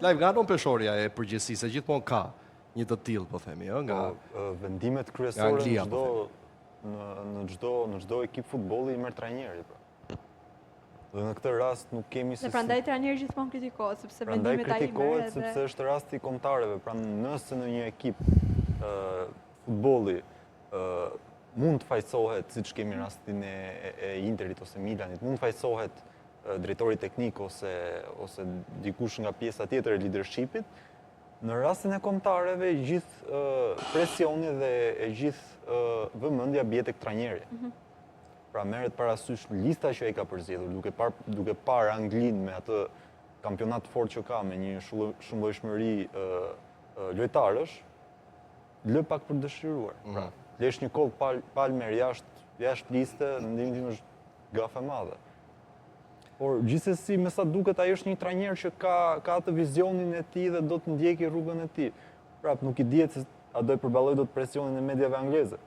Lajv, nga non peshorja e përgjithësisë, se gjithmonë ka një të tillë, po themi, ëh, nga vendimet kryesore në çdo ekip futbolli i merr trajneri, pra. Dhe në këtë rast nuk kemi se... Dhe prandaj trajneri gjithmonë kritikohet, sepse vendimet ai merr edhe... kritikohet sepse është rasti kombëtarëve, pra nëse në një ekip futbolli mund të fajsohet, siç kemi rastin e Interit ose Milanit, mund të fajsohet drejtori teknik ose dikush nga pjesa tjetër e leadershipit, në rastin e kombëtarëve gjithë presioni dhe e gjithë vëmendja bie tek trajneri. Pra merret parasysh lista që ai ka përzgjedhur, duke parë Anglinë me atë kampionat fort që ka, me një shumëllojshmëri lojtarësh, lë pak për dëshiruar. Pra, lesh një koll palmer jashtë liste, në mendimin tim është gafe madhe. Por gjithsesi, me sa duket, ai është një trajner që ka atë vizionin e tij dhe do të ndjekë rrugën e tij. Prap nuk i dihet se a do të përballojë dot presionin e mediave angleze.